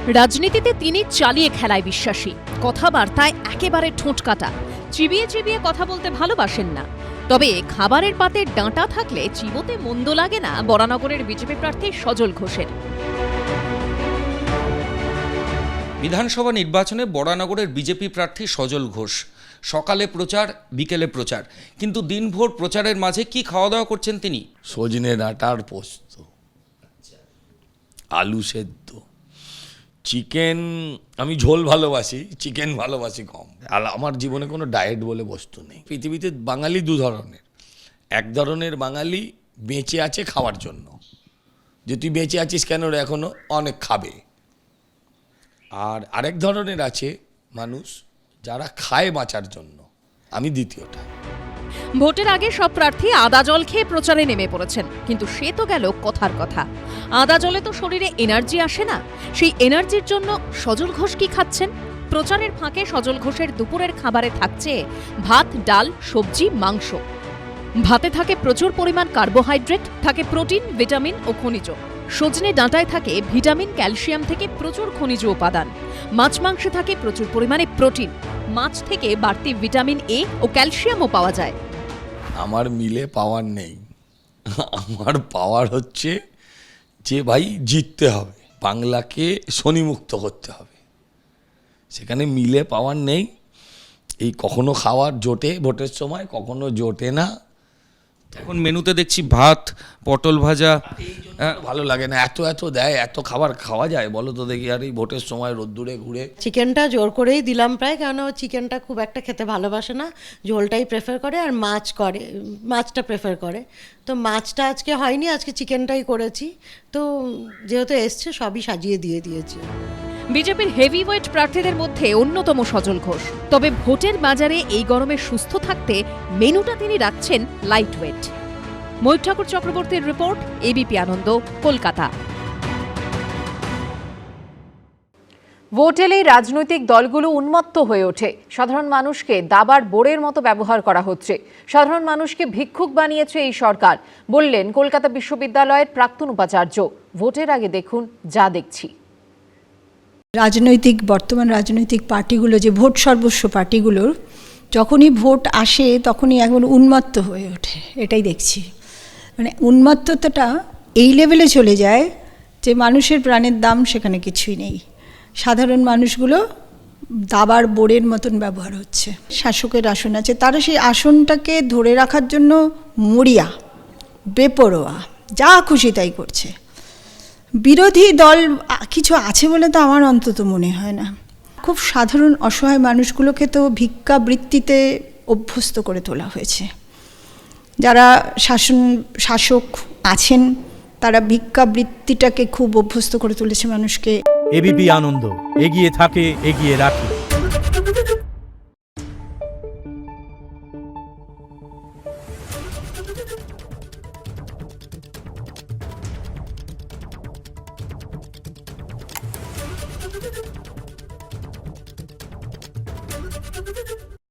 রাজনীতিতে তিনি চালিয়ে খেলায় বিশ্বাসী, কথাবার্তায় একেবারে ঠোঁট কাটা, চিবিয়ে চিবিয়ে কথা বলতে ভালোবাসেন না। তবে খাবারের পাতে ডাঁটা থাকলে চিবোতে মন্দ লাগে না বরানগরের বিজেপি প্রার্থী সজল ঘোষের। বিধানসভা নির্বাচনে বরানগরের বিজেপি প্রার্থী সজল ঘোষ সকালে প্রচার, বিকেলে প্রচার, কিন্তু দিনভর প্রচারের মাঝে কি খাওয়া দাওয়া করছেন তিনি? সজনে ডাঁটার পোস্ত, আলু সেদ্ধ, চিকেন। আমি ঝোল ভালোবাসি, চিকেন ভালোবাসি কম। আর আমার জীবনে কোনো ডায়েট বলে বস্তু নেই। পৃথিবীতে বাঙালি দু ধরনের। এক ধরনের বাঙালি বেঁচে আছে খাওয়ার জন্য, যে তুই বেঁচে আছিস কেন রে, এখনো অনেক খাবে। আর আরেক ধরনের আছে মানুষ যারা খায় বাঁচার জন্য। আমি দ্বিতীয়টা। ভোটের আগে সব প্রার্থী আদা জল খেয়ে প্রচারে নেমে পড়েছেন, কিন্তু সে তো গেল কথার কথা। আদা জলে তো শরীরে এনার্জি আসে না। সেই এনার্জির জন্য সজল ঘোষ কি খাচ্ছেন? প্রচারের ফাঁকে সজল ঘোষের দুপুরের খাবারে থাকছে ভাত, ডাল, সবজি, মাংস। ভাতে থাকে প্রচুর পরিমাণ কার্বোহাইড্রেট, থাকে প্রোটিন, ভিটামিন ও খনিজ। সজনে ডাঁটায় থাকে ভিটামিন, ক্যালসিয়াম থেকে প্রচুর খনিজ উপাদান। মাছ মাংসে থাকে প্রচুর পরিমাণে প্রোটিন। মাছ থেকে বাড়তি ভিটামিন এ ও ক্যালসিয়ামও পাওয়া যায়। আমার মিলে পাওয়ার নেই। আমার পাওয়ার হচ্ছে যে ভাই জিততে হবে, বাংলাকে শনিমুক্ত করতে হবে। সেখানে মিলে পাওয়ার নেই। এই কখনো খাওয়ার জোটে ভোটের সময়, কখনো জোটে না। এখন মেনুতে দেখছি ভাত, পটল ভাজা। ভালো লাগে না, এত এত দেয়, এত খাবার খাওয়া যায় বলো তো দেখি? আর এই ভোটের সময় রোদ্দুরে ঘুরে। চিকেনটা জোর করেই দিলাম প্রায়, কারণ ও চিকেনটা খুব একটা খেতে ভালোবাসে না, ঝোলটাই প্রেফার করে। আর মাছটা প্রেফার করে। তো মাছটা আজকে হয়নি, আজকে চিকেনটাই করেছি। তো যেহেতু এসছে সবই সাজিয়ে দিয়ে দিয়েছি। বিজেপির হেভিওয়েট প্রার্থীদের মধ্যে অন্যতম সজল ঘোষ। তবে ভোটের বাজারে এই গরমে সুস্থ থাকতে মেনুটা তিনি রাখছেন লাইট ওয়েট। ময়ূর ঠাকুর চক্রবর্তীর রিপোর্ট, এবিপি আনন্দ, কলকাতা। ভোট এলেই রাজনৈতিক দলগুলো উন্মত্ত হয়ে ওঠে। সাধারণ মানুষকে দাবার বোড়ের মতো ব্যবহার করা হচ্ছে। সাধারণ মানুষকে ভিক্ষুক বানিয়েছে এই সরকার, বললেন কলকাতা বিশ্ববিদ্যালয়ের প্রাক্তন উপাচার্য। ভোটের আগে দেখুন যা দেখছি। বর্তমান রাজনৈতিক পার্টিগুলো, যে ভোট সর্বস্ব পার্টিগুলোর, যখনই ভোট আসে তখনই একবার উন্মত্ত হয়ে ওঠে। এটাই দেখছি, মানে উন্মত্ততাটা এই লেভেলে চলে যায় যে মানুষের প্রাণের দাম সেখানে কিছুই নেই। সাধারণ মানুষগুলো দাবার বোড়ের মতন ব্যবহার হচ্ছে। শাসকের আসন আছে, তারা সেই আসনটাকে ধরে রাখার জন্য মরিয়া, বেপরোয়া, যা খুশি তাই করছে। বিরোধী দল কিছু আছে বলে তো আমার অন্তত মনে হয় না। খুব সাধারণ অসহায় মানুষগুলোকে তো ভিক্ষাবৃত্তিতে অভ্যস্ত করে তোলা হয়েছে। যারা শাসক আছেন তারা ভিক্ষাবৃত্তিটাকে খুব অভ্যস্ত করে তুলেছে মানুষকে। এবিপি আনন্দ, এগিয়ে থাকে, এগিয়ে রাখে।